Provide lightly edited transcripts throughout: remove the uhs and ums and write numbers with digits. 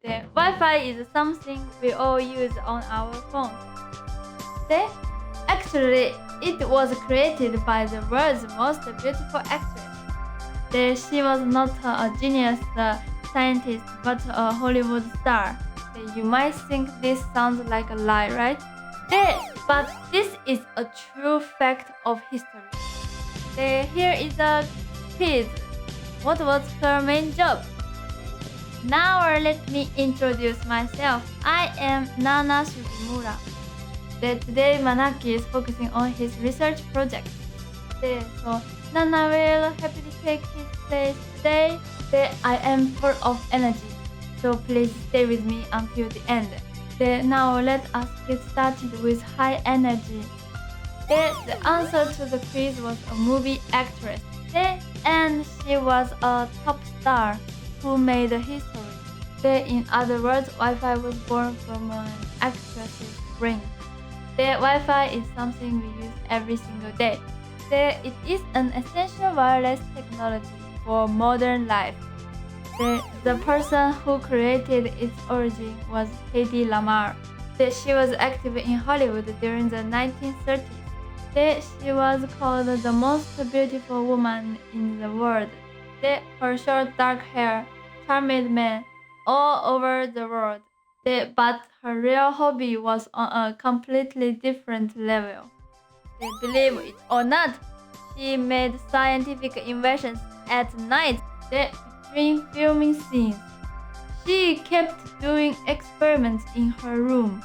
The Wi-Fi is something we all use on our phones. Actually, it was created by the world's most beautiful actress. She was not a genius scientist, but a Hollywood star. You might think this sounds like a lie, right? But this is a true fact of history. Here is a quiz. What was her main job? Now let me introduce myself. I am Nana Sugimura. Today Manaki is focusing on his research project. So Nana will happily take his place today. I am full of energy, so please stay with me until the end. Now let us get started with high energy. The answer to the quiz was a movie actress. And she was a top star who made history. In other words, Wi-Fi was born from an actress's brain. Wi-Fi is something we use every single day. It is an essential wireless technology for modern life. The person who created its origin was Hedy Lamarr. She was active in Hollywood during the 1930s. She was called the most beautiful woman in the world. Her short dark hair charmed men all over the world. But her real hobby was on a completely different level. Believe it or not, she made scientific inventions at night between filming scenes. She kept doing experiments in her room.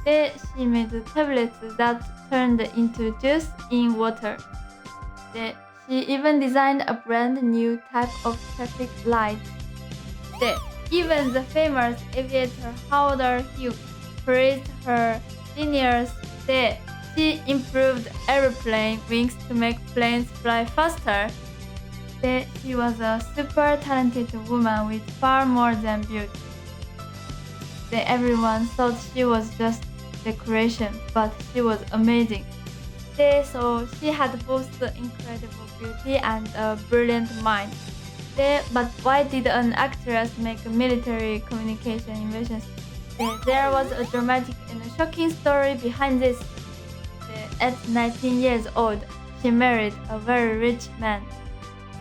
She made tablets that turned into juice in water. She even designed a brand new type of traffic light. Even the famous aviator Howard Hughes praised her genius. She improved airplane wings to make planes fly faster. She was a super talented woman with far more than beauty. Everyone thought she was just decoration, but she was amazing. So she had both incredible beauty and a brilliant mind. But why did an actress make military communication inventions? There was a dramatic and shocking story behind this. At 19 years old, she married a very rich man.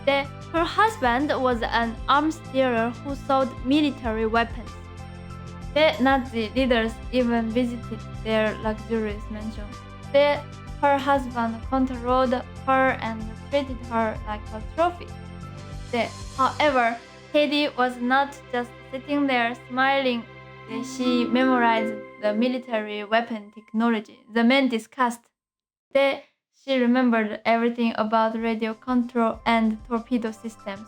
Her husband was an arms dealer who sold military weapons. The Nazi leaders even visited their luxurious mansion. Her husband controlled her and treated her like a trophy. However, Hedy was not just sitting there smiling. She memorized the military weapon technology the men discussed. She remembered everything about radio control and torpedo systems.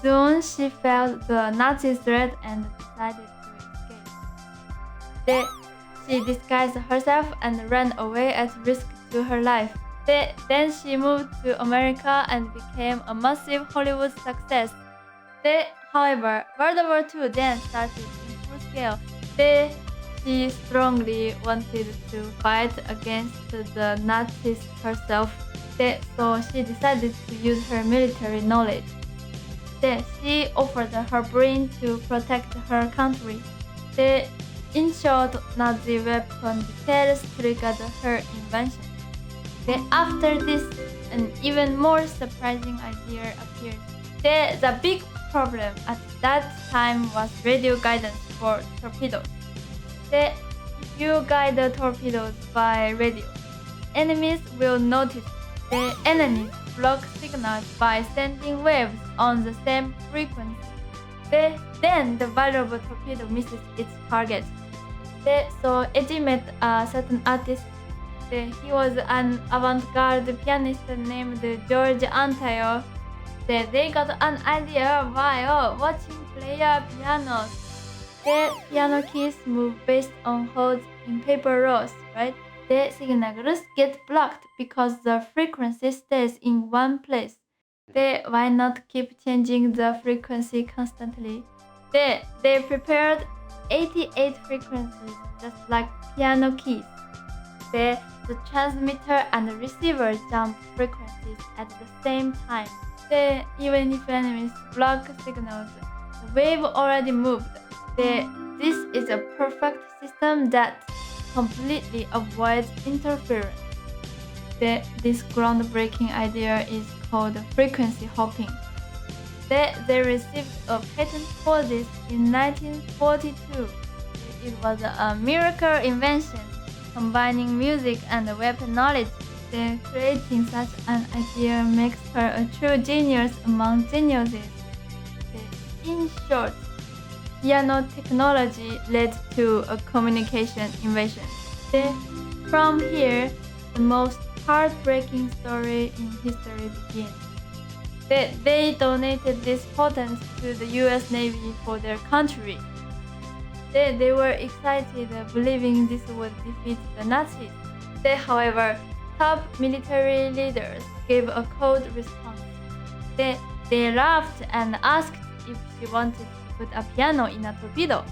Soon she felt the Nazi threat and decided to escape. She disguised herself and ran away at risk to her life. Then she moved to America and became a massive Hollywood success. However, World War II then started in full scale. She strongly wanted to fight against the Nazis herself. So she decided to use her military knowledge. She offered her brain to protect her country. In short, Nazi weapon details triggered her invention. After this, an even more surprising idea appeared. The big problem at that time was radio guidance for torpedoes. If you guide the torpedoes by radio, enemies will notice. The enemies block signals by sending waves on the same frequency. Then the valuable torpedo misses its target. So Eiji met a certain artist. He was an avant-garde pianist named George Antheil. They got an idea while watching player pianos. The piano keys move based on holes in paper rolls, right? The signals get blocked because the frequency stays in one place. Why not keep changing the frequency constantly? They prepared 88 frequencies, just like piano keys. The transmitter and receiver jump frequencies at the same time. Even if enemies block signals, The wave already moved. This is a perfect system that completely avoids interference. This groundbreaking idea is called frequency hopping. They received a patent for this in 1942. It was a miracle invention, combining music and weapon knowledge. Creating such an idea makes her a true genius among geniuses. In short, piano technology led to a communication invention. From here, the most heartbreaking story in history begins. They donated this patent to the US Navy for their country. They were excited, believing this would defeat the Nazis. However, top military leaders gave a cold response. They laughed and asked if she wanted to put a piano in a torpedo.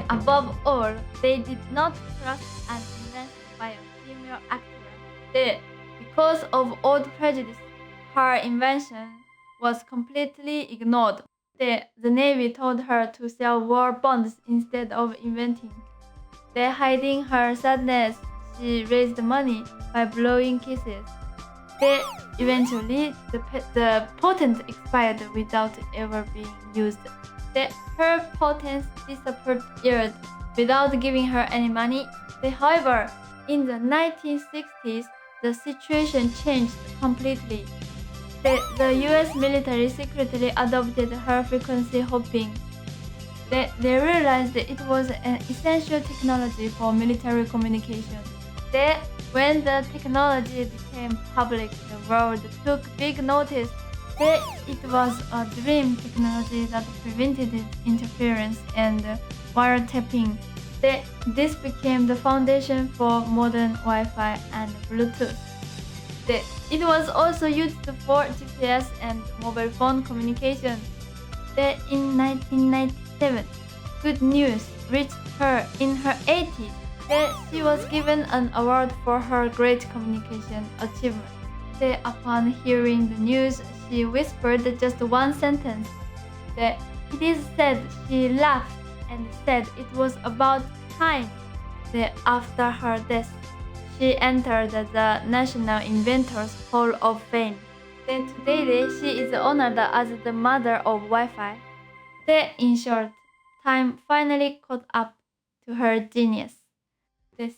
Above all, they did not trust an invention by a female actor. Because of old prejudice, her invention was completely ignored. The Navy told her to sell war bonds instead of inventing. Hiding her sadness, she raised money by blowing kisses. Eventually, the patent expired without ever being used. Her patent disappeared without giving her any money. However, in the 1960s, the situation changed completely. The US military secretly adopted her frequency hopping. They realized that it was an essential technology for military communication. When the technology became public, the world took big notice. It was a dream technology that prevented interference and wiretapping. This became the foundation for modern Wi-Fi and Bluetooth. It was also used for GPS and mobile phone communication. In 1997, good news reached her in her 80s. She was given an award for her great communication achievement. Upon hearing the news, she whispered just one sentence. It is said she laughed and said it was about time. After her death, she entered the National Inventors Hall of Fame. Today, she is honored as the mother of Wi-Fi. In short, time finally caught up to her genius.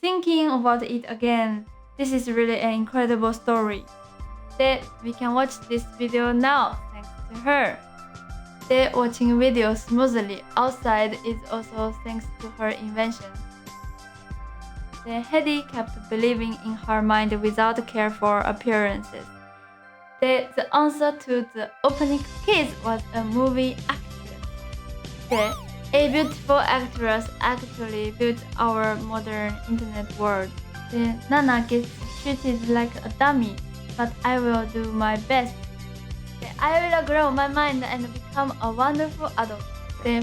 Thinking about it again, this is really an incredible story. We can watch this video now thanks to her. Watching videos smoothly outside is also thanks to her invention. He디 kept believing in her mind without care for appearances. The answer to the opening quiz was a movie actress. A beautiful actress actually built our modern internet world. Nana gets treated like a dummy, but I will do my best. I will grow my mind and become a wonderful adult.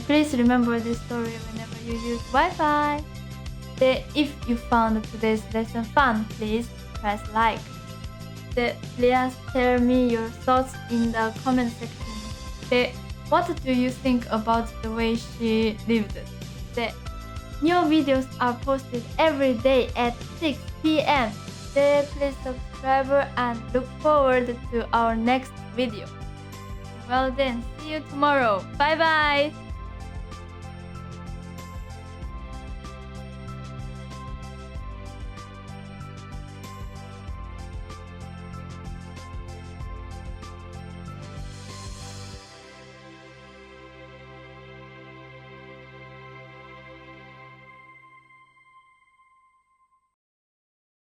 Please remember this story whenever you use Wi-Fi. If you found today's lesson fun, please press like. Please tell me your thoughts in the comment section. What do you think about the way she lived? New videos are posted every day at 6 p.m. Please subscribe and look forward to our next video. Well then, see you tomorrow. Bye bye!